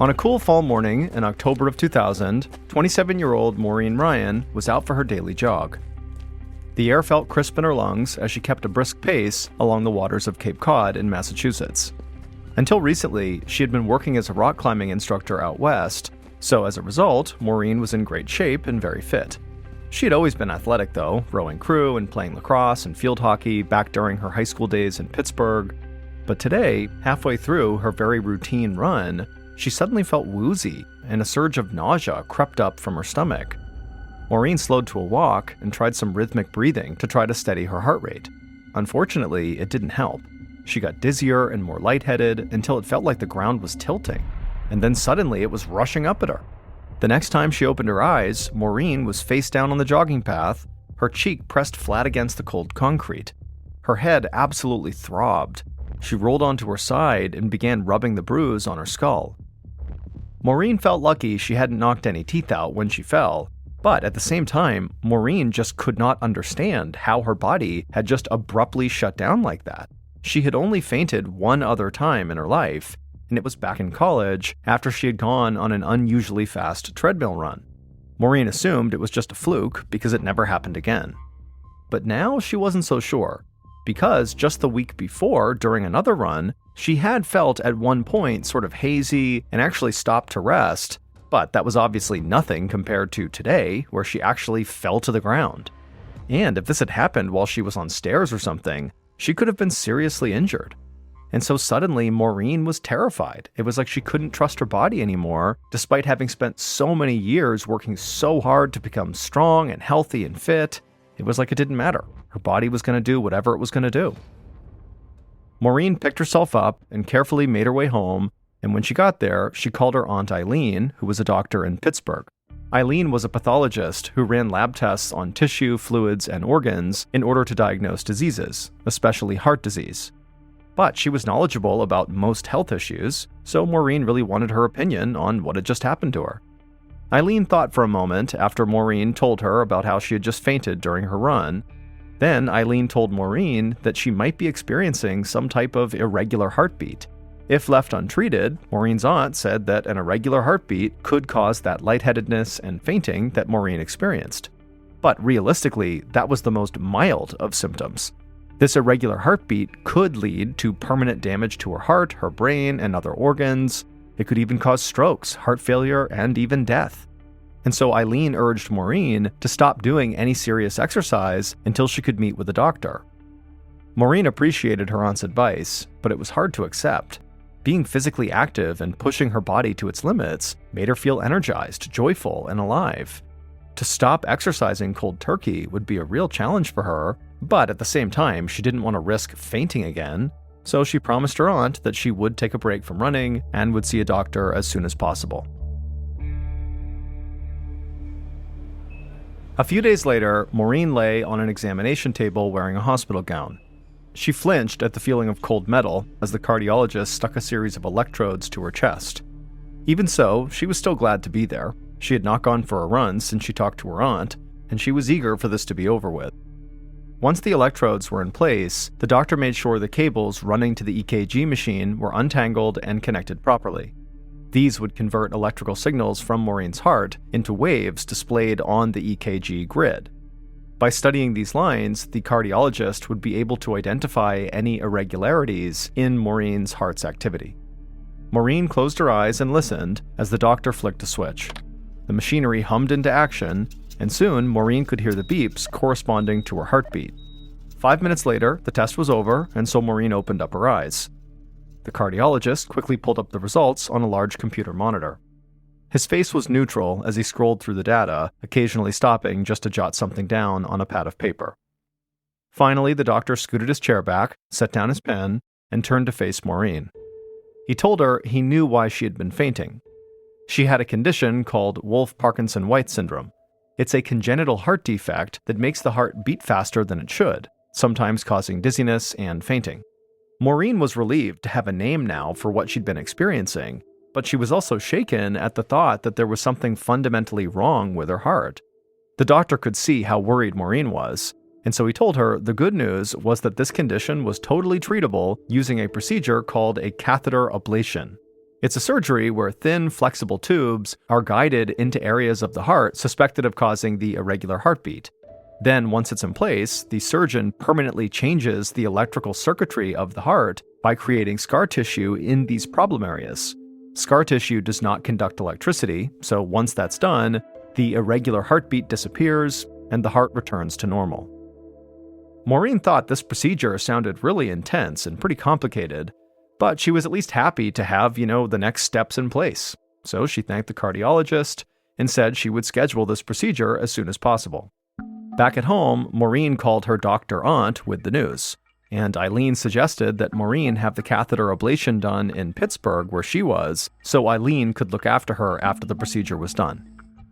On a cool fall morning in October of 2000, 27-year-old Maureen Ryan was out for her daily jog. The air felt crisp in her lungs as she kept a brisk pace along the waters of Cape Cod in Massachusetts. Until recently, she had been working as a rock climbing instructor out west, so as a result, Maureen was in great shape and very fit. She had always been athletic though, rowing crew and playing lacrosse and field hockey back during her high school days in Pittsburgh. But today, halfway through her very routine run, she suddenly felt woozy, and a surge of nausea crept up from her stomach. Maureen slowed to a walk and tried some rhythmic breathing to try to steady her heart rate. Unfortunately, it didn't help. She got dizzier and more lightheaded until it felt like the ground was tilting, and then suddenly it was rushing up at her. The next time she opened her eyes, Maureen was face down on the jogging path, her cheek pressed flat against the cold concrete. Her head absolutely throbbed. She rolled onto her side and began rubbing the bruise on her skull. Maureen felt lucky she hadn't knocked any teeth out when she fell, but at the same time, Maureen just could not understand how her body had just abruptly shut down like that. She had only fainted one other time in her life, and it was back in college after she had gone on an unusually fast treadmill run. Maureen assumed it was just a fluke because it never happened again. But now she wasn't so sure, because just the week before, during another run, she had felt at one point sort of hazy and actually stopped to rest, but that was obviously nothing compared to today, where she actually fell to the ground. And if this had happened while she was on stairs or something, she could have been seriously injured. And so suddenly, Maureen was terrified. It was like she couldn't trust her body anymore, despite having spent so many years working so hard to become strong and healthy and fit. It was like it didn't matter. Her body was going to do whatever it was going to do. Maureen picked herself up and carefully made her way home, and when she got there, she called her Aunt Eileen, who was a doctor in Pittsburgh. Eileen was a pathologist who ran lab tests on tissue, fluids, and organs in order to diagnose diseases, especially heart disease. But she was knowledgeable about most health issues, so Maureen really wanted her opinion on what had just happened to her. Eileen thought for a moment after Maureen told her about how she had just fainted during her run. Then Eileen told Maureen that she might be experiencing some type of irregular heartbeat. If left untreated, Maureen's aunt said that an irregular heartbeat could cause that lightheadedness and fainting that Maureen experienced. But realistically, that was the most mild of symptoms. This irregular heartbeat could lead to permanent damage to her heart, her brain, and other organs. It could even cause strokes, heart failure, and even death. And so Eileen urged Maureen to stop doing any serious exercise until she could meet with a doctor. Maureen appreciated her aunt's advice, but it was hard to accept. Being physically active and pushing her body to its limits made her feel energized, joyful, and alive. To stop exercising cold turkey would be a real challenge for her, but at the same time, she didn't want to risk fainting again, so she promised her aunt that she would take a break from running and would see a doctor as soon as possible. A few days later, Maureen lay on an examination table wearing a hospital gown. She flinched at the feeling of cold metal as the cardiologist stuck a series of electrodes to her chest. Even so, she was still glad to be there. She had not gone for a run since she talked to her aunt, and she was eager for this to be over with. Once the electrodes were in place, the doctor made sure the cables running to the EKG machine were untangled and connected properly. These would convert electrical signals from Maureen's heart into waves displayed on the EKG grid. By studying these lines, the cardiologist would be able to identify any irregularities in Maureen's heart's activity. Maureen closed her eyes and listened as the doctor flicked a switch. The machinery hummed into action, and soon Maureen could hear the beeps corresponding to her heartbeat. 5 minutes later, the test was over, and so Maureen opened up her eyes. The cardiologist quickly pulled up the results on a large computer monitor. His face was neutral as he scrolled through the data, occasionally stopping just to jot something down on a pad of paper. Finally, the doctor scooted his chair back, set down his pen, and turned to face Maureen. He told her he knew why she had been fainting. She had a condition called Wolff-Parkinson-White syndrome. It's a congenital heart defect that makes the heart beat faster than it should, sometimes causing dizziness and fainting. Maureen was relieved to have a name now for what she'd been experiencing, but she was also shaken at the thought that there was something fundamentally wrong with her heart. The doctor could see how worried Maureen was, and so he told her the good news was that this condition was totally treatable using a procedure called a catheter ablation. It's a surgery where thin, flexible tubes are guided into areas of the heart suspected of causing the irregular heartbeat. Then, once it's in place, the surgeon permanently changes the electrical circuitry of the heart by creating scar tissue in these problem areas. Scar tissue does not conduct electricity, so once that's done, the irregular heartbeat disappears and the heart returns to normal. Maureen thought this procedure sounded really intense and pretty complicated, but she was at least happy to have, the next steps in place. So she thanked the cardiologist and said she would schedule this procedure as soon as possible. Back at home, Maureen called her doctor aunt with the news, and Eileen suggested that Maureen have the catheter ablation done in Pittsburgh where she was, so Eileen could look after her after the procedure was done.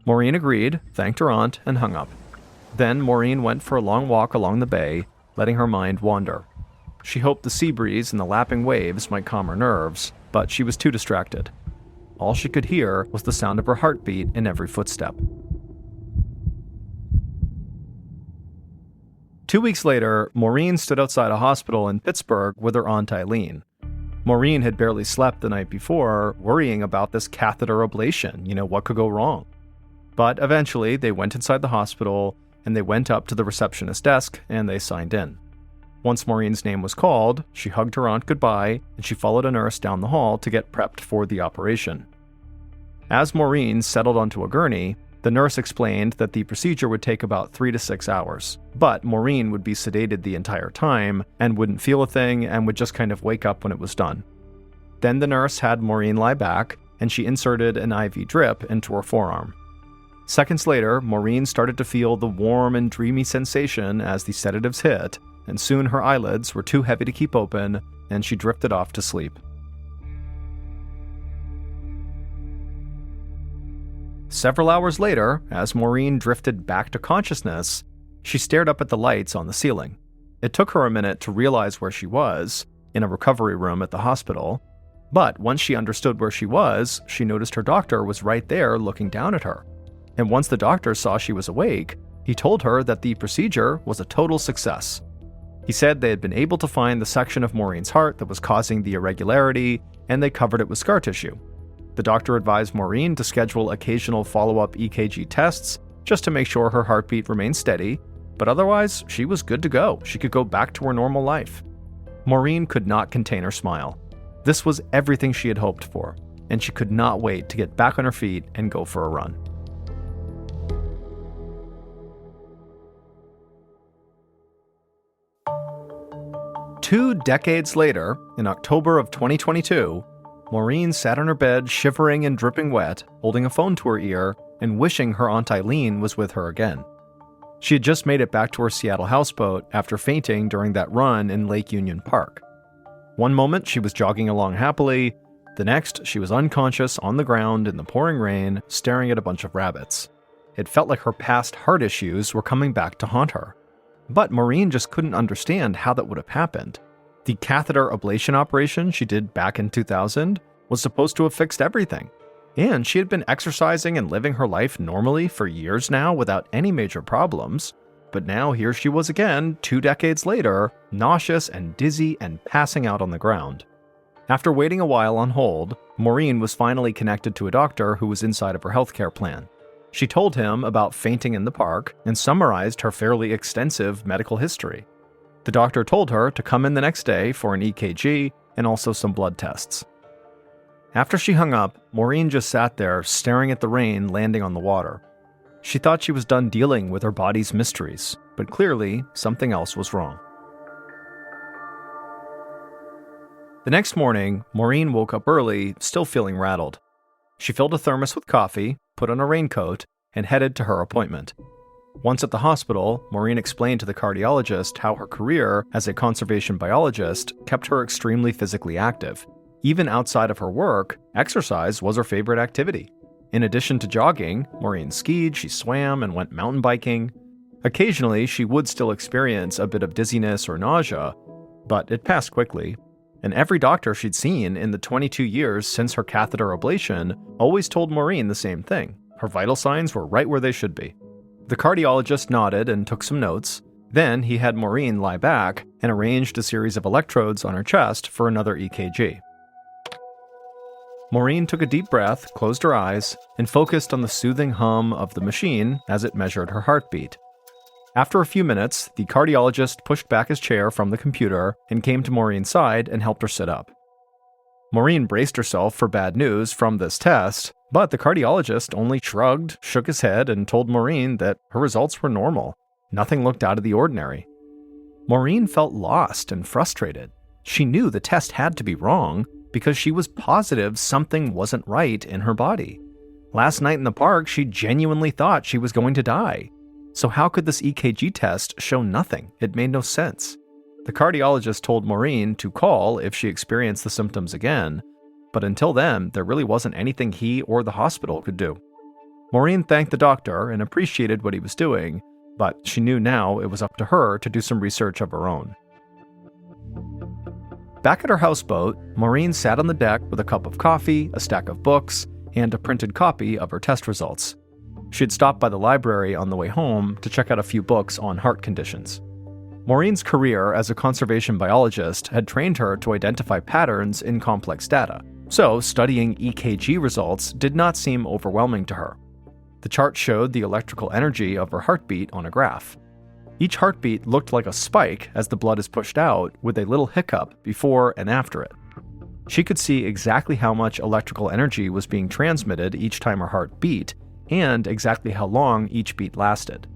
Maureen agreed, thanked her aunt, and hung up. Then Maureen went for a long walk along the bay, letting her mind wander. She hoped the sea breeze and the lapping waves might calm her nerves, but she was too distracted. All she could hear was the sound of her heartbeat in every footstep. 2 weeks later, Maureen stood outside a hospital in Pittsburgh with her aunt Eileen. Maureen had barely slept the night before, worrying about this catheter ablation, what could go wrong. But eventually, they went inside the hospital, and they went up to the receptionist desk, and they signed in. Once Maureen's name was called, she hugged her aunt goodbye, and she followed a nurse down the hall to get prepped for the operation. As Maureen settled onto a gurney, the nurse explained that the procedure would take about 3 to 6 hours, but Maureen would be sedated the entire time and wouldn't feel a thing and would just kind of wake up when it was done. Then the nurse had Maureen lie back, and she inserted an IV drip into her forearm. Seconds later, Maureen started to feel the warm and dreamy sensation as the sedatives hit, and soon her eyelids were too heavy to keep open, and she drifted off to sleep. Several hours later, as Maureen drifted back to consciousness, she stared up at the lights on the ceiling. It took her a minute to realize where she was, in a recovery room at the hospital, but once she understood where she was, she noticed her doctor was right there looking down at her. And once the doctor saw she was awake, he told her that the procedure was a total success. He said they had been able to find the section of Maureen's heart that was causing the irregularity, and they covered it with scar tissue. The doctor advised Maureen to schedule occasional follow-up EKG tests just to make sure her heartbeat remained steady, but otherwise, she was good to go. She could go back to her normal life. Maureen could not contain her smile. This was everything she had hoped for, and she could not wait to get back on her feet and go for a run. Two decades later, in October of 2022, Maureen sat on her bed shivering and dripping wet, holding a phone to her ear and wishing her Aunt Eileen was with her again. She had just made it back to her Seattle houseboat after fainting during that run in Lake Union Park. One moment she was jogging along happily, the next she was unconscious on the ground in the pouring rain, staring at a bunch of rabbits. It felt like her past heart issues were coming back to haunt her. But Maureen just couldn't understand how that would have happened. The catheter ablation operation she did back in 2000 was supposed to have fixed everything. And she had been exercising and living her life normally for years now without any major problems. But now here she was again, 2 decades later, nauseous and dizzy and passing out on the ground. After waiting a while on hold, Maureen was finally connected to a doctor who was inside of her healthcare plan. She told him about fainting in the park and summarized her fairly extensive medical history. The doctor told her to come in the next day for an EKG and also some blood tests. After she hung up, Maureen just sat there staring at the rain landing on the water. She thought she was done dealing with her body's mysteries, but clearly something else was wrong. The next morning, Maureen woke up early, still feeling rattled. She filled a thermos with coffee, put on a raincoat, and headed to her appointment. Once at the hospital, Maureen explained to the cardiologist how her career as a conservation biologist kept her extremely physically active. Even outside of her work, exercise was her favorite activity. In addition to jogging, Maureen skied, she swam, and went mountain biking. Occasionally, she would still experience a bit of dizziness or nausea, but it passed quickly. And every doctor she'd seen in the 22 years since her catheter ablation always told Maureen the same thing. Her vital signs were right where they should be. The cardiologist nodded and took some notes. Then he had Maureen lie back and arranged a series of electrodes on her chest for another EKG. Maureen took a deep breath, closed her eyes, and focused on the soothing hum of the machine as it measured her heartbeat. After a few minutes, the cardiologist pushed back his chair from the computer and came to Maureen's side and helped her sit up. Maureen braced herself for bad news from this test, but the cardiologist only shrugged, shook his head, and told Maureen that her results were normal. Nothing looked out of the ordinary. Maureen felt lost and frustrated. She knew the test had to be wrong because she was positive something wasn't right in her body. Last night in the park, she genuinely thought she was going to die. So how could this EKG test show nothing? It made no sense. The cardiologist told Maureen to call if she experienced the symptoms again, but until then, there really wasn't anything he or the hospital could do. Maureen thanked the doctor and appreciated what he was doing, but she knew now it was up to her to do some research of her own. Back at her houseboat, Maureen sat on the deck with a cup of coffee, a stack of books, and a printed copy of her test results. She had stopped by the library on the way home to check out a few books on heart conditions. Maureen's career as a conservation biologist had trained her to identify patterns in complex data, so studying EKG results did not seem overwhelming to her. The chart showed the electrical energy of her heartbeat on a graph. Each heartbeat looked like a spike as the blood is pushed out, with a little hiccup before and after it. She could see exactly how much electrical energy was being transmitted each time her heart beat, and exactly how long each beat lasted.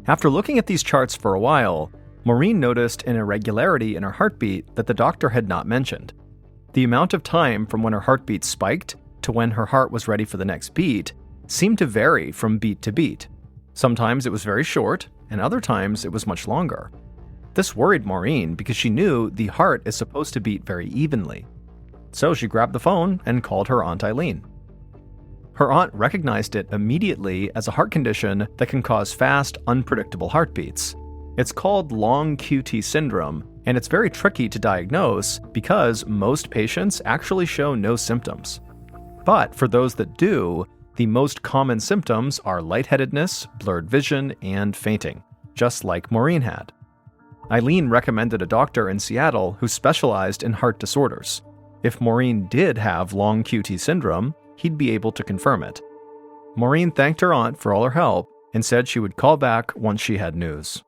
After looking at these charts for a while, Maureen noticed an irregularity in her heartbeat that the doctor had not mentioned. The amount of time from when her heartbeat spiked to when her heart was ready for the next beat seemed to vary from beat to beat. Sometimes it was very short, and other times it was much longer. This worried Maureen because she knew the heart is supposed to beat very evenly. So she grabbed the phone and called her Aunt Eileen. Her aunt recognized it immediately as a heart condition that can cause fast, unpredictable heartbeats. It's called long QT syndrome, and it's very tricky to diagnose because most patients actually show no symptoms. But for those that do, the most common symptoms are lightheadedness, blurred vision, and fainting, just like Maureen had. Eileen recommended a doctor in Seattle who specialized in heart disorders. If Maureen did have long QT syndrome, he'd be able to confirm it. Maureen thanked her aunt for all her help and said she would call back once she had news.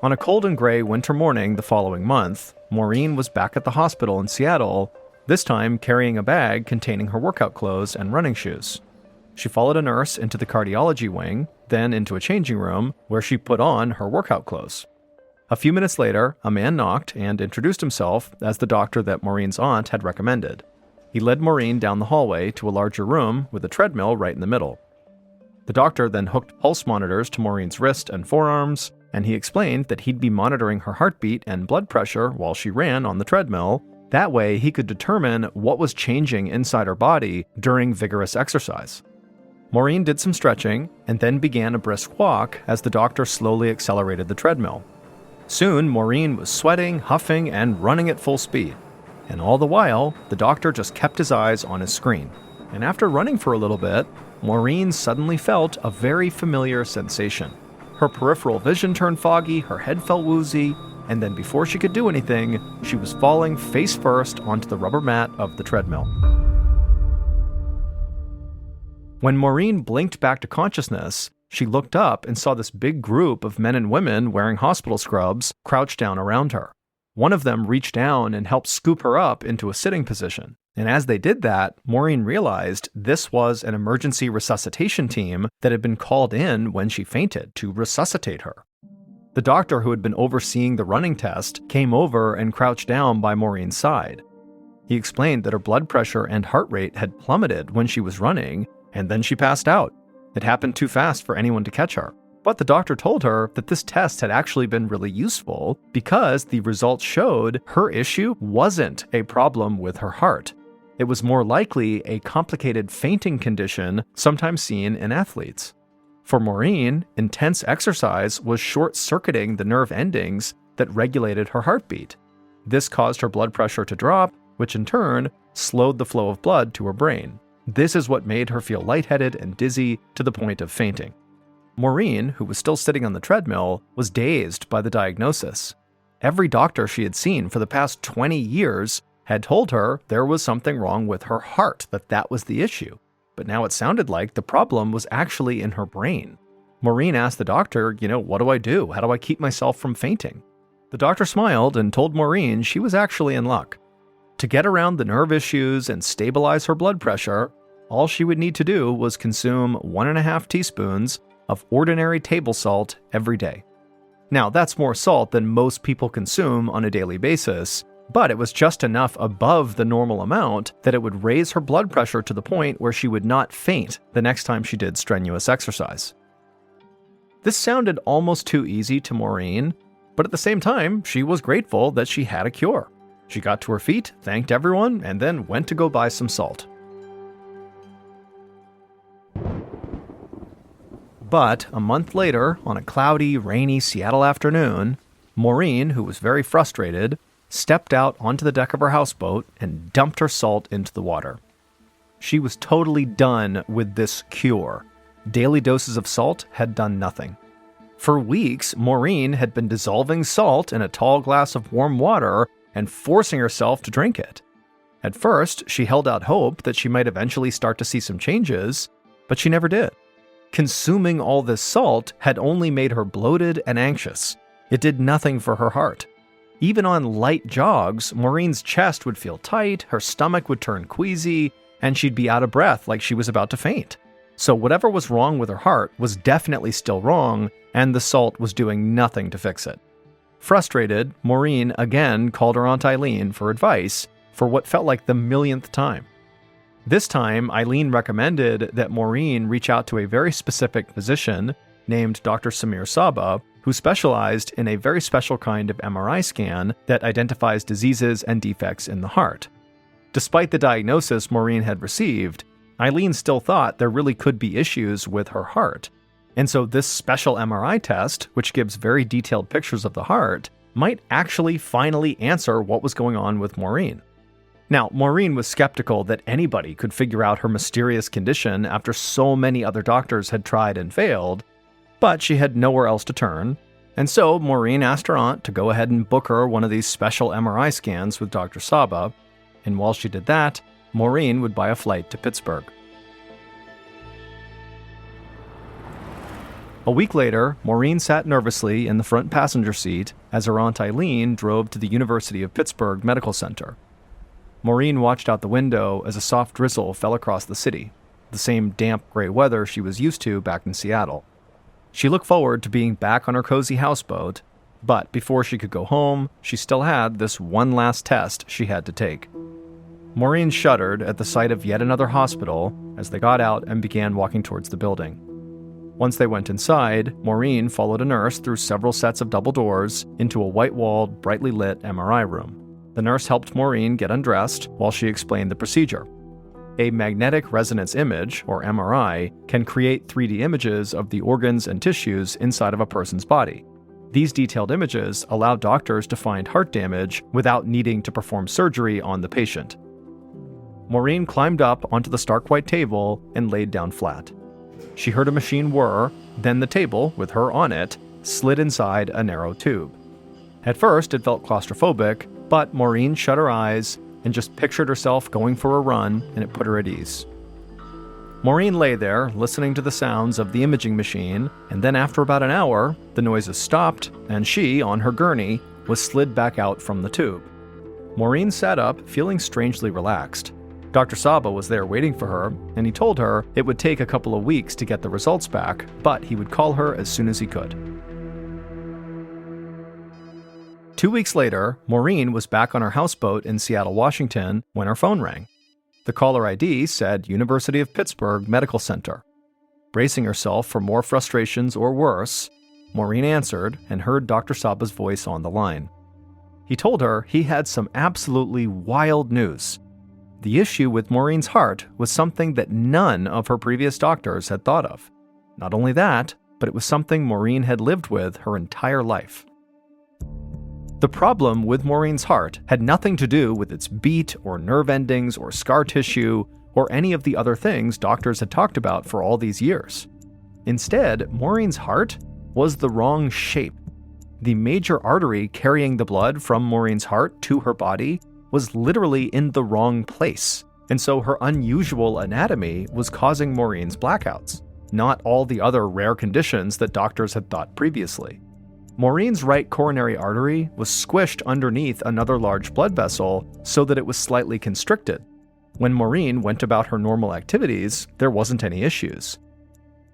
On a cold and gray winter morning the following month, Maureen was back at the hospital in Seattle, this time carrying a bag containing her workout clothes and running shoes. She followed a nurse into the cardiology wing, then into a changing room where she put on her workout clothes. A few minutes later, a man knocked and introduced himself as the doctor that Maureen's aunt had recommended. He led Maureen down the hallway to a larger room with a treadmill right in the middle. The doctor then hooked pulse monitors to Maureen's wrist and forearms, and he explained that he'd be monitoring her heartbeat and blood pressure while she ran on the treadmill. That way, he could determine what was changing inside her body during vigorous exercise. Maureen did some stretching and then began a brisk walk as the doctor slowly accelerated the treadmill. Soon, Maureen was sweating, huffing, and running at full speed. And all the while, the doctor just kept his eyes on his screen. And after running for a little bit, Maureen suddenly felt a very familiar sensation. Her peripheral vision turned foggy, her head felt woozy, and then before she could do anything, she was falling face first onto the rubber mat of the treadmill. When Maureen blinked back to consciousness, she looked up and saw this big group of men and women wearing hospital scrubs crouched down around her. One of them reached down and helped scoop her up into a sitting position. And as they did that, Maureen realized this was an emergency resuscitation team that had been called in when she fainted to resuscitate her. The doctor who had been overseeing the running test came over and crouched down by Maureen's side. He explained that her blood pressure and heart rate had plummeted when she was running, and then she passed out. It happened too fast for anyone to catch her. But the doctor told her that this test had actually been really useful because the results showed her issue wasn't a problem with her heart. It was more likely a complicated fainting condition sometimes seen in athletes. For Maureen, intense exercise was short-circuiting the nerve endings that regulated her heartbeat. This caused her blood pressure to drop, which in turn slowed the flow of blood to her brain. This is what made her feel lightheaded and dizzy to the point of fainting. Maureen, who was still sitting on the treadmill, was dazed by the diagnosis. Every doctor she had seen for the past 20 years had told her there was something wrong with her heart, that was the issue. But now it sounded like the problem was actually in her brain. Maureen asked the doctor, what do I do? How do I keep myself from fainting? The doctor smiled and told Maureen she was actually in luck. To get around the nerve issues and stabilize her blood pressure, all she would need to do was consume 1.5 teaspoons of ordinary table salt every day. Now, that's more salt than most people consume on a daily basis, but it was just enough above the normal amount that it would raise her blood pressure to the point where she would not faint the next time she did strenuous exercise. This sounded almost too easy to Maureen, but at the same time, she was grateful that she had a cure. She got to her feet, thanked everyone, and then went to go buy some salt. But a month later, on a cloudy, rainy Seattle afternoon, Maureen, who was very frustrated, stepped out onto the deck of her houseboat and dumped her salt into the water. She was totally done with this cure. Daily doses of salt had done nothing. For weeks, Maureen had been dissolving salt in a tall glass of warm water and forcing herself to drink it. At first, she held out hope that she might eventually start to see some changes, but she never did. Consuming all this salt had only made her bloated and anxious. It did nothing for her heart. Even on light jogs, Maureen's chest would feel tight, her stomach would turn queasy, and she'd be out of breath like she was about to faint. So whatever was wrong with her heart was definitely still wrong, and the salt was doing nothing to fix it. Frustrated, Maureen again called her Aunt Eileen for advice for what felt like the millionth time. This time, Eileen recommended that Maureen reach out to a very specific physician named Dr. Samir Saba, who specialized in a very special kind of MRI scan that identifies diseases and defects in the heart. Despite the diagnosis Maureen had received, Eileen still thought there really could be issues with her heart. And so this special MRI test, which gives very detailed pictures of the heart, might actually finally answer what was going on with Maureen. Now, Maureen was skeptical that anybody could figure out her mysterious condition after so many other doctors had tried and failed, but she had nowhere else to turn, and so Maureen asked her aunt to go ahead and book her one of these special MRI scans with Dr. Saba, and while she did that, Maureen would buy a flight to Pittsburgh. A week later, Maureen sat nervously in the front passenger seat as her Aunt Eileen drove to the University of Pittsburgh Medical Center. Maureen watched out the window as a soft drizzle fell across the city, the same damp gray weather she was used to back in Seattle. She looked forward to being back on her cozy houseboat, but before she could go home, she still had this one last test she had to take. Maureen shuddered at the sight of yet another hospital as they got out and began walking towards the building. Once they went inside, Maureen followed a nurse through several sets of double doors into a white-walled, brightly lit MRI room. The nurse helped Maureen get undressed while she explained the procedure. A magnetic resonance image, or MRI, can create 3D images of the organs and tissues inside of a person's body. These detailed images allow doctors to find heart damage without needing to perform surgery on the patient. Maureen climbed up onto the stark white table and laid down flat. She heard a machine whir, then the table, with her on it, slid inside a narrow tube. At first, it felt claustrophobic, but Maureen shut her eyes and just pictured herself going for a run, and it put her at ease. Maureen lay there, listening to the sounds of the imaging machine, and then after about an hour, the noises stopped, and she, on her gurney, was slid back out from the tube. Maureen sat up, feeling strangely relaxed. Dr. Saba was there waiting for her, and he told her it would take a couple of weeks to get the results back, but he would call her as soon as he could. 2 weeks later, Maureen was back on her houseboat in Seattle, Washington, when her phone rang. The caller ID said University of Pittsburgh Medical Center. Bracing herself for more frustrations or worse, Maureen answered and heard Dr. Saba's voice on the line. He told her he had some absolutely wild news. The issue with Maureen's heart was something that none of her previous doctors had thought of. Not only that, but it was something Maureen had lived with her entire life. The problem with Maureen's heart had nothing to do with its beat or nerve endings or scar tissue or any of the other things doctors had talked about for all these years. Instead, Maureen's heart was the wrong shape. The major artery carrying the blood from Maureen's heart to her body was literally in the wrong place, and so her unusual anatomy was causing Maureen's blackouts, not all the other rare conditions that doctors had thought previously. Maureen's right coronary artery was squished underneath another large blood vessel so that it was slightly constricted. When Maureen went about her normal activities, there wasn't any issues.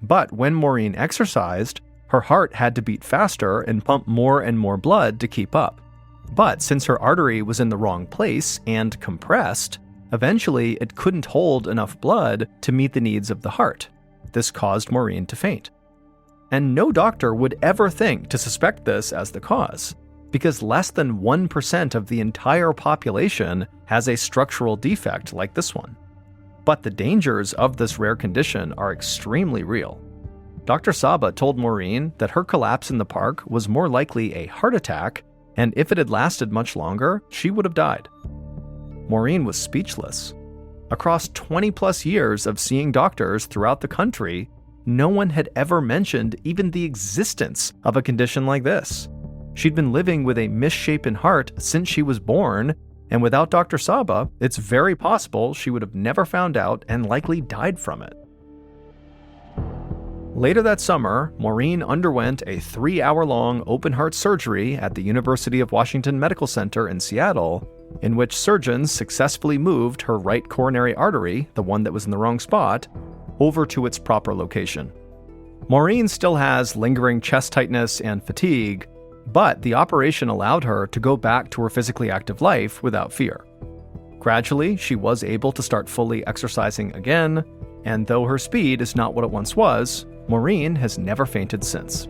But when Maureen exercised, her heart had to beat faster and pump more and more blood to keep up. But since her artery was in the wrong place and compressed, eventually it couldn't hold enough blood to meet the needs of the heart. This caused Maureen to faint. And no doctor would ever think to suspect this as the cause, because less than 1% of the entire population has a structural defect like this one. But the dangers of this rare condition are extremely real. Dr. Saba told Maureen that her collapse in the park was more likely a heart attack, and if it had lasted much longer, she would have died. Maureen was speechless. Across 20-plus years of seeing doctors throughout the country, no one had ever mentioned even the existence of a condition like this. She'd been living with a misshapen heart since she was born, and without Dr. Saba, it's very possible she would have never found out and likely died from it. Later that summer, Maureen underwent a 3-hour-long open-heart surgery at the University of Washington Medical Center in Seattle, in which surgeons successfully moved her right coronary artery, the one that was in the wrong spot, over to its proper location. Maureen still has lingering chest tightness and fatigue, but the operation allowed her to go back to her physically active life without fear. Gradually, she was able to start fully exercising again, and though her speed is not what it once was, Maureen has never fainted since.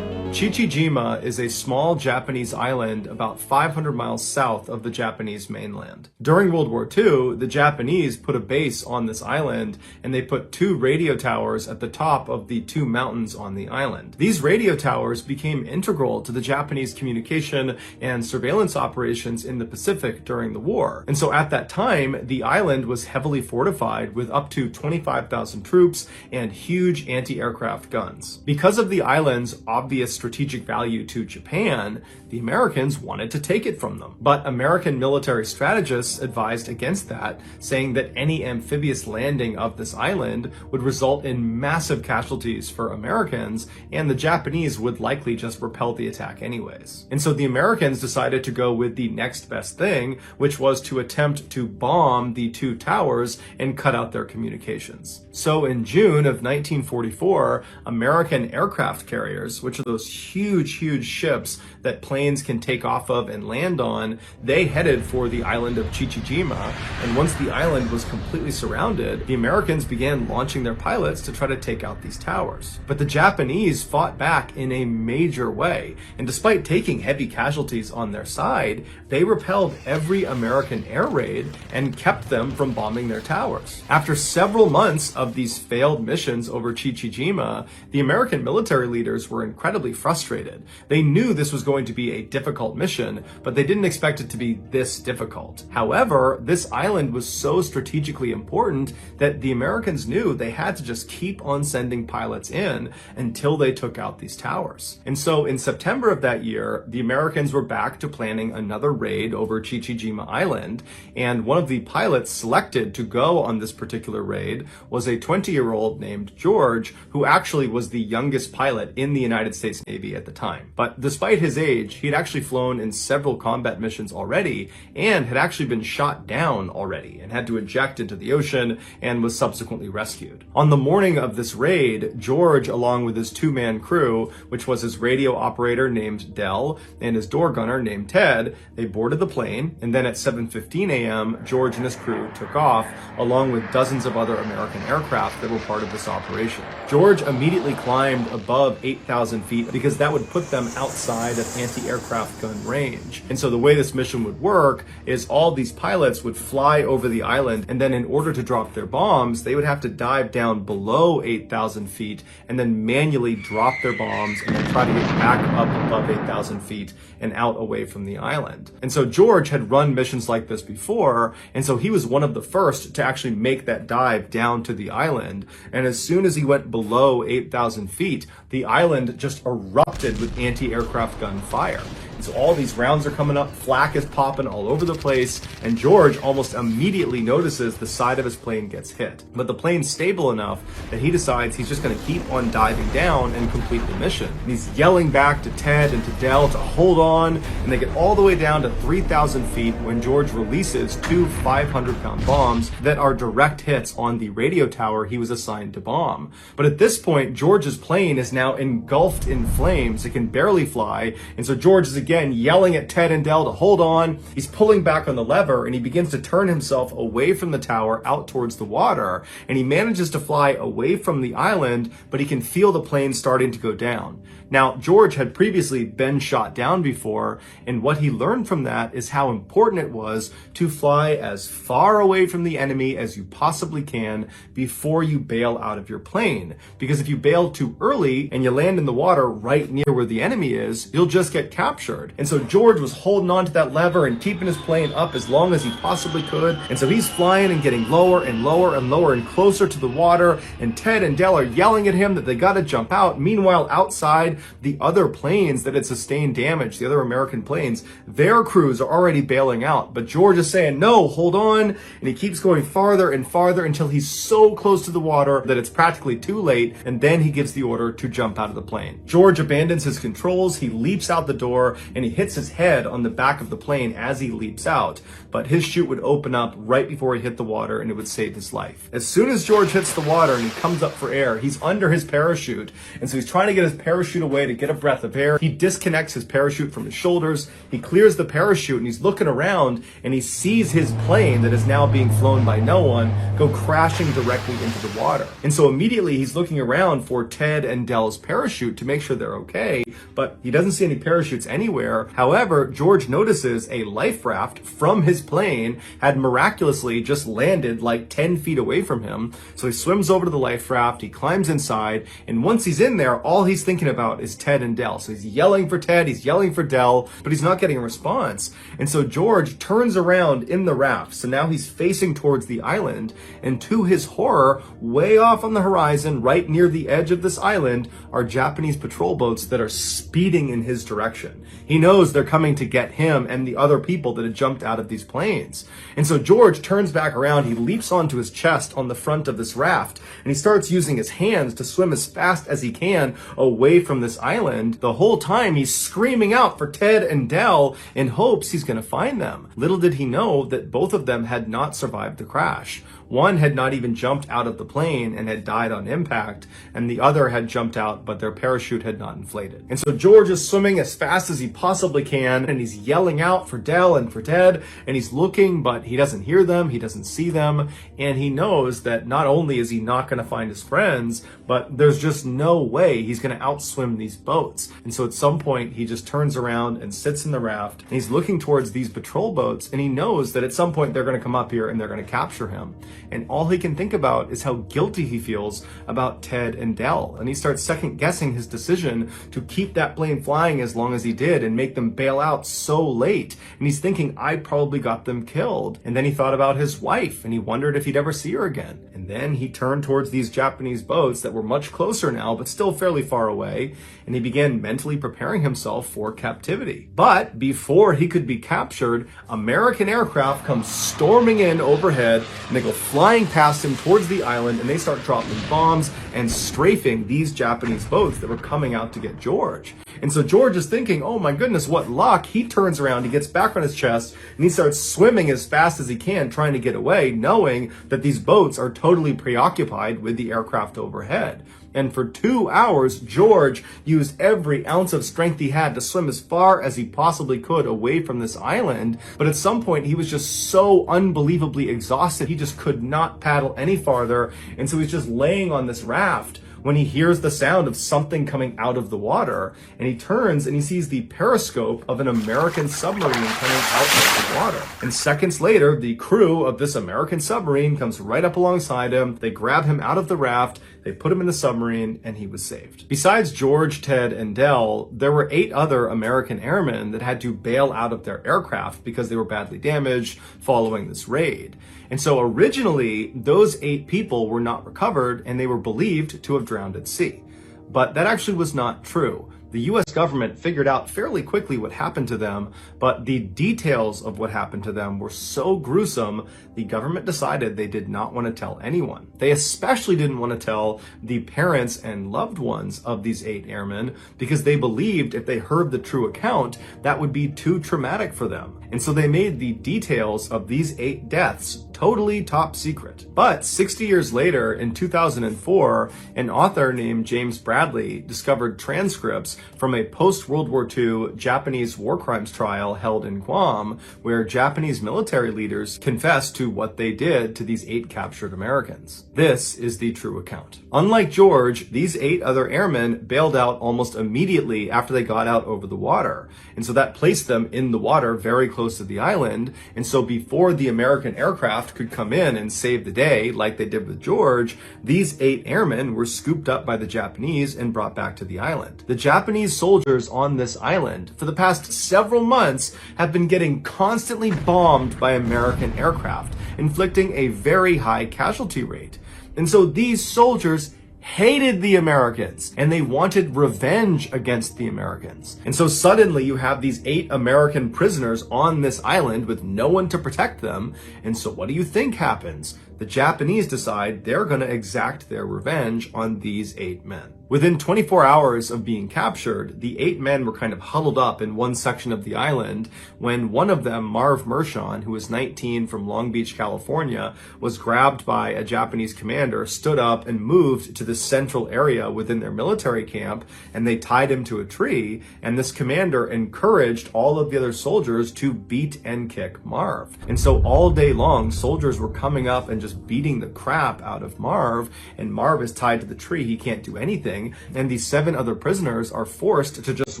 Chichijima is a small Japanese island about 500 miles south of the Japanese mainland. During World War II, the Japanese put a base on this island, and they put 2 radio towers at the top of the 2 mountains on the island. These radio towers became integral to the Japanese communication and surveillance operations in the Pacific during the war. And so at that time, the island was heavily fortified with up to 25,000 troops and huge anti-aircraft guns. Because of the island's obvious strategic value to Japan, the Americans wanted to take it from them. But American military strategists advised against that, saying that any amphibious landing of this island would result in massive casualties for Americans, and the Japanese would likely just repel the attack anyways. And so the Americans decided to go with the next best thing, which was to attempt to bomb the 2 towers and cut out their communications. So in June of 1944, American aircraft carriers, which are those huge ships that planes can take off of and land on, they headed for the island of Chichijima, and once the island was completely surrounded, the Americans began launching their pilots to try to take out these towers. But the Japanese fought back in a major way, and despite taking heavy casualties on their side, they repelled every American air raid and kept them from bombing their towers. After several months of these failed missions over Chichijima, the American military leaders were incredibly frustrated. They knew this was going to be a difficult mission, but they didn't expect it to be this difficult. However, this island was so strategically important that the Americans knew they had to just keep on sending pilots in until they took out these towers. And so in September of that year, the Americans were back to planning another raid over Chichijima Island, and one of the pilots selected to go on this particular raid was a 20-year-old named George, who actually was the youngest pilot in the United States Navy at the time. But despite his age, he had actually flown in several combat missions already and had actually been shot down already and had to eject into the ocean and was subsequently rescued. On the morning of this raid, George, along with his 2-man crew, which was his radio operator named Dell and his door gunner named Ted, they boarded the plane, and then at 7:15 a.m., George and his crew took off, along with dozens of other American aircraft that were part of this operation. George immediately climbed above 8,000 feet because that would put them outside of anti-aircraft gun range. And so the way this mission would work is all these pilots would fly over the island, and then in order to drop their bombs, they would have to dive down below 8,000 feet and then manually drop their bombs and then try to get back up above 8,000 feet and out away from the island. And so George had run missions like this before, and so he was one of the first to actually make that dive down to the island. And as soon as he went below 8,000 feet, the island just erupted with anti-aircraft gun fire. And so all these rounds are coming up, flak is popping all over the place, and George almost immediately notices the side of his plane gets hit. But the plane's stable enough that he decides he's just going to keep on diving down and complete the mission. And he's yelling back to Ted and to Del to hold on, and they get all the way down to 3,000 feet when George releases two 500-pound bombs that are direct hits on the radio tower he was assigned to bomb. But at this point, George's plane is now engulfed in flames. It can barely fly, and so George is again yelling at Ted and Del to hold on. He's pulling back on the lever, and he begins to turn himself away from the tower out towards the water, and he manages to fly away from the island, but he can feel the plane starting to go down. Now, George had previously been shot down before, and what he learned from that is how important it was to fly as far away from the enemy as you possibly can before you bail out of your plane. Because if you bail too early and you land in the water right near where the enemy is, you'll just get captured. And so George was holding on to that lever and keeping his plane up as long as he possibly could. And so he's flying and getting lower and lower and lower and closer to the water, and Ted and Del are yelling at him that they gotta jump out. Meanwhile, outside, the other planes that had sustained damage, the other American planes, their crews are already bailing out. But George is saying, no, hold on. And he keeps going farther and farther until he's so close to the water that it's practically too late. And then he gives the order to jump out of the plane. George abandons his controls. He leaps out the door and he hits his head on the back of the plane as he leaps out. But his chute would open up right before he hit the water and it would save his life. As soon as George hits the water and he comes up for air, he's under his parachute. And so he's trying to get his parachute away to get a breath of air. He disconnects his parachute from his shoulders. He clears the parachute and he's looking around and he sees his plane that is now being flown by no one go crashing directly into the water. And so immediately he's looking around for Ted and Del's parachute to make sure they're okay, but he doesn't see any parachutes anywhere. However, George notices a life raft from his plane had miraculously just landed like 10 feet away from him. So he swims over to the life raft, he climbs inside, and once he's in there, all he's thinking about is Ted and Del. So he's yelling for Ted, he's yelling for Del, but he's not getting a response. And so George turns around in the raft. So now he's facing towards the island, and to his horror, way off on the horizon, right near the edge of this island, are Japanese patrol boats that are speeding in his direction. He knows they're coming to get him and the other people that had jumped out of these planes. And so George turns back around, he leaps onto his chest on the front of this raft, and he starts using his hands to swim as fast as he can away from this island. The whole time he's screaming out for Ted and Del in hopes he's going to find them. Little did he know that both of them had not survived the crash. One had not even jumped out of the plane and had died on impact, and the other had jumped out, but their parachute had not inflated. And so George is swimming as fast as he possibly can, and he's yelling out for Del and for Ted, and he's looking, but he doesn't hear them, he doesn't see them, and he knows that not only is he not going to find his friends, but there's just no way he's going to outswim these boats. And so at some point, he just turns around and sits in the raft, and he's looking towards these patrol boats, and he knows that at some point they're going to come up here and they're going to capture him. And all he can think about is how guilty he feels about Ted and Del. And he starts second guessing his decision to keep that plane flying as long as he did and make them bail out so late. And he's thinking, I probably got them killed. And then he thought about his wife and he wondered if he'd ever see her again. And then he turned towards these Japanese boats that were much closer now, but still fairly far away. And he began mentally preparing himself for captivity. But before he could be captured, American aircraft come storming in overhead and they go flying past him towards the island, and they start dropping bombs and strafing these Japanese boats that were coming out to get George. And so George is thinking, oh my goodness, what luck. He turns around, he gets back on his chest, and he starts swimming as fast as he can, trying to get away, knowing that these boats are totally preoccupied with the aircraft overhead. And for 2 hours, George used every ounce of strength he had to swim as far as he possibly could away from this island. But at some point, he was just so unbelievably exhausted, he just could not paddle any farther. And so he's just laying on this raft, when he hears the sound of something coming out of the water, and he turns and he sees the periscope of an American submarine coming out of the water. And seconds later, the crew of this American submarine comes right up alongside him. They grab him out of the raft, they put him in the submarine, and he was saved. Besides George, Ted, and Dell, there were 8 other American airmen that had to bail out of their aircraft because they were badly damaged following this raid. And so originally, those 8 people were not recovered, and they were believed to have drowned at sea. But that actually was not true. The US government figured out fairly quickly what happened to them, but the details of what happened to them were so gruesome, the government decided they did not want to tell anyone. They especially didn't want to tell the parents and loved ones of these 8 airmen because they believed if they heard the true account, that would be too traumatic for them. And so they made the details of these 8 deaths totally top secret. But 60 years later, in 2004, an author named James Bradley discovered transcripts from a post-World War II Japanese war crimes trial held in Guam, where Japanese military leaders confessed to what they did to these 8 captured Americans. This is the true account. Unlike George, these 8 other airmen bailed out almost immediately after they got out over the water. And so that placed them in the water very close to the island. And so before the American aircraft could come in and save the day, like they did with George, these 8 airmen were scooped up by the Japanese and brought back to the island. The Japanese soldiers on this island for the past several months have been getting constantly bombed by American aircraft, inflicting a very high casualty rate. And so these soldiers hated the Americans and they wanted revenge against the Americans. And so suddenly you have these 8 American prisoners on this island with no one to protect them. And so what do you think happens? The Japanese decide they're going to exact their revenge on these 8 men. Within 24 hours of being captured, the 8 men were kind of huddled up in one section of the island when one of them, Marv Mershon, who was 19 from Long Beach, California, was grabbed by a Japanese commander, stood up and moved to the central area within their military camp, and they tied him to a tree, and this commander encouraged all of the other soldiers to beat and kick Marv. And so all day long, soldiers were coming up and just beating the crap out of Marv, and Marv is tied to the tree, he can't do anything. And these 7 other prisoners are forced to just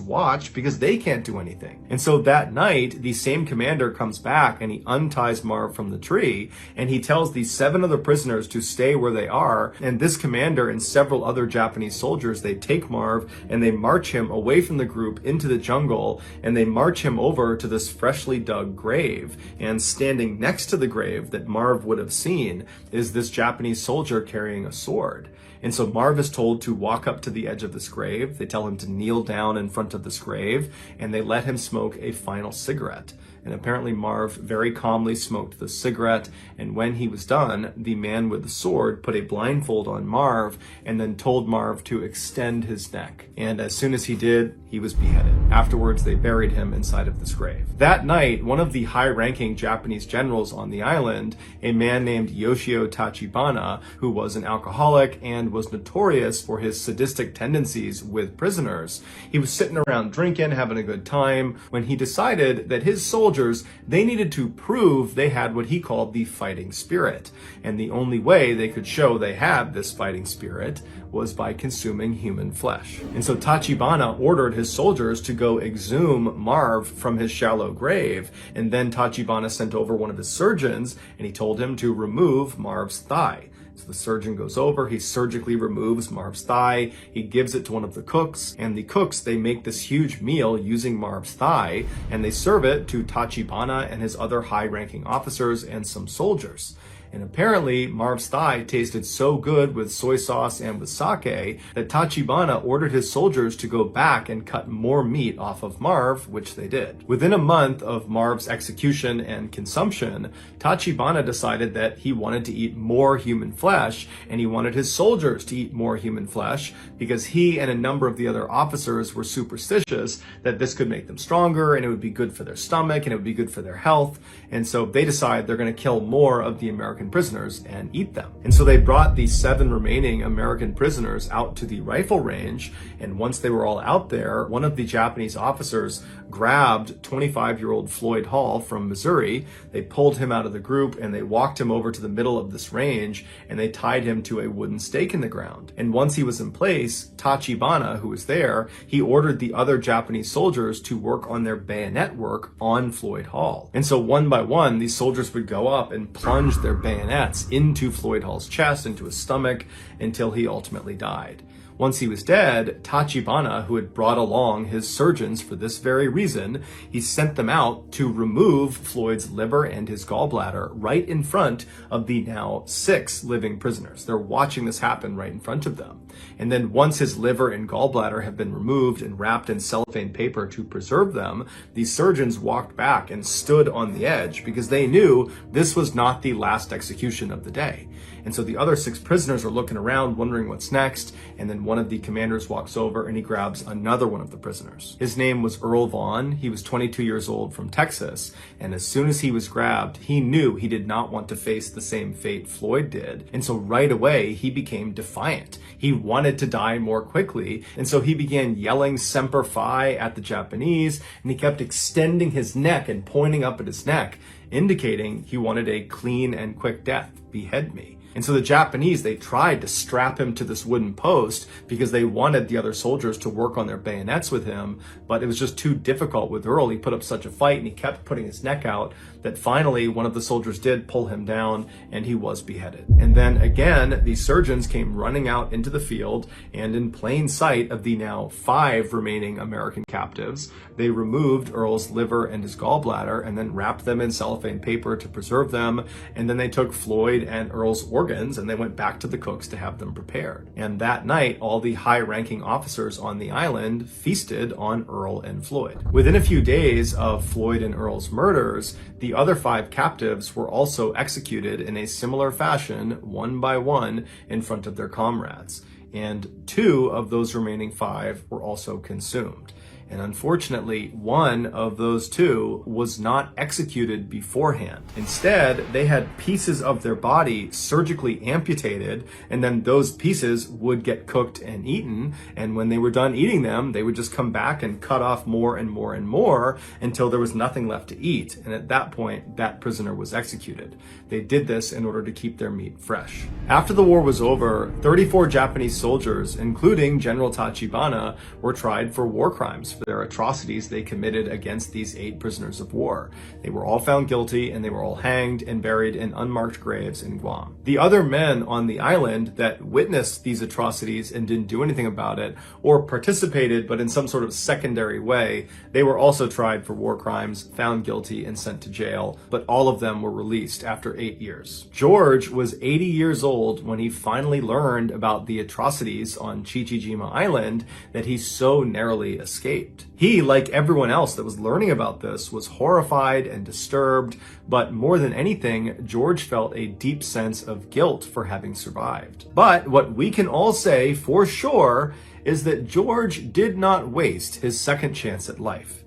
watch because they can't do anything. And so that night, the same commander comes back and he unties Marv from the tree and he tells these 7 other prisoners to stay where they are. And this commander and several other Japanese soldiers, they take Marv and they march him away from the group into the jungle, and they march him over to this freshly dug grave. And standing next to the grave that Marv would have seen is this Japanese soldier carrying a sword. And so Marv is told to walk up to the edge of this grave. They tell him to kneel down in front of this grave, and they let him smoke a final cigarette. And apparently Marv very calmly smoked the cigarette, and when he was done, the man with the sword put a blindfold on Marv and then told Marv to extend his neck. And as soon as he did, he was beheaded. Afterwards, they buried him inside of this grave. That night, one of the high-ranking Japanese generals on the island, a man named Yoshio Tachibana, who was an alcoholic and was notorious for his sadistic tendencies with prisoners, he was sitting around drinking, having a good time, when he decided that his soldiers, they needed to prove they had what he called the fighting spirit. And the only way they could show they had this fighting spirit was by consuming human flesh. And so Tachibana ordered his soldiers to go exhume Marv from his shallow grave, and then Tachibana sent over one of his surgeons and he told him to remove Marv's thigh. So the surgeon goes over, he surgically removes Marv's thigh, he gives it to one of the cooks, and the cooks, they make this huge meal using Marv's thigh, and they serve it to Tachibana and his other high-ranking officers and some soldiers. And apparently, Marv's thigh tasted so good with soy sauce and with sake that Tachibana ordered his soldiers to go back and cut more meat off of Marv, which they did. Within a month of Marv's execution and consumption, Tachibana decided that he wanted to eat more human flesh, and he wanted his soldiers to eat more human flesh because he and a number of the other officers were superstitious that this could make them stronger and it would be good for their stomach and it would be good for their health. And so they decide they're going to kill more of the American American prisoners and eat them. And so they brought the 7 remaining American prisoners out to the rifle range, and once they were all out there, one of the Japanese officers grabbed 25-year-old Floyd Hall from Missouri. They pulled him out of the group and they walked him over to the middle of this range and they tied him to a wooden stake in the ground. And once he was in place, Tachibana, who was there, he ordered the other Japanese soldiers to work on their bayonet work on Floyd Hall. And so one by one, these soldiers would go up and plunge their bayonets into Floyd Hall's chest, into his stomach, until he ultimately died. Once he was dead, Tachibana, who had brought along his surgeons for this very reason, he sent them out to remove Floyd's liver and his gallbladder right in front of the now 6 living prisoners. They're watching this happen right in front of them. And then once his liver and gallbladder have been removed and wrapped in cellophane paper to preserve them, the surgeons walked back and stood on the edge because they knew this was not the last execution of the day. And so the other 6 prisoners are looking around, wondering what's next, and then one of the commanders walks over and he grabs another one of the prisoners. His name was Earl Vaughn. He was 22 years old from Texas, and as soon as he was grabbed, he knew he did not want to face the same fate Floyd did, and so right away he became defiant. He wanted to die more quickly, and so he began yelling Semper Fi at the Japanese, and he kept extending his neck and pointing up at his neck, indicating he wanted a clean and quick death. Behead me. And so the Japanese, they tried to strap him to this wooden post because they wanted the other soldiers to work on their bayonets with him, but it was just too difficult with Earl. He put up such a fight and he kept putting his neck out that finally one of the soldiers did pull him down and he was beheaded. And then again, the surgeons came running out into the field, and in plain sight of the now 5 remaining American captives, they removed Earl's liver and his gallbladder and then wrapped them in cellophane paper to preserve them. And then they took Floyd and Earl's organs and they went back to the cooks to have them prepared. And that night, all the high-ranking officers on the island feasted on Earl and Floyd. Within a few days of Floyd and Earl's murders, the other 5 captives were also executed in a similar fashion, one by one, in front of their comrades. And 2 of those remaining 5 were also consumed. And unfortunately, one of those 2 was not executed beforehand. Instead, they had pieces of their body surgically amputated, and then those pieces would get cooked and eaten. And when they were done eating them, they would just come back and cut off more and more and more until there was nothing left to eat. And at that point, that prisoner was executed. They did this in order to keep their meat fresh. After the war was over, 34 Japanese soldiers, including General Tachibana, were tried for war crimes for their atrocities they committed against these 8 prisoners of war. They were all found guilty and they were all hanged and buried in unmarked graves in Guam. The other men on the island that witnessed these atrocities and didn't do anything about it, or participated but in some sort of secondary way, they were also tried for war crimes, found guilty, and sent to jail, but all of them were released after 8 years. George was 80 years old when he finally learned about the atrocities on Chichijima Island that he so narrowly escaped. He, like everyone else that was learning about this, was horrified and disturbed, but more than anything, George felt a deep sense of guilt for having survived. But what we can all say for sure is that George did not waste his second chance at life.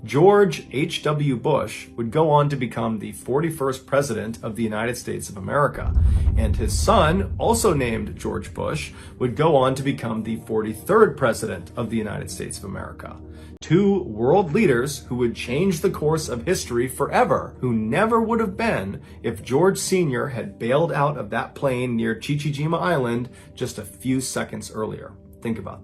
George H.W. Bush would go on to become the 41st president of the United States of America, and his son, also named George Bush, would go on to become the 43rd president of the United States of America. 2 world leaders who would change the course of history forever, who never would have been if George Sr. had bailed out of that plane near Chichijima Island just a few seconds earlier. Think about that.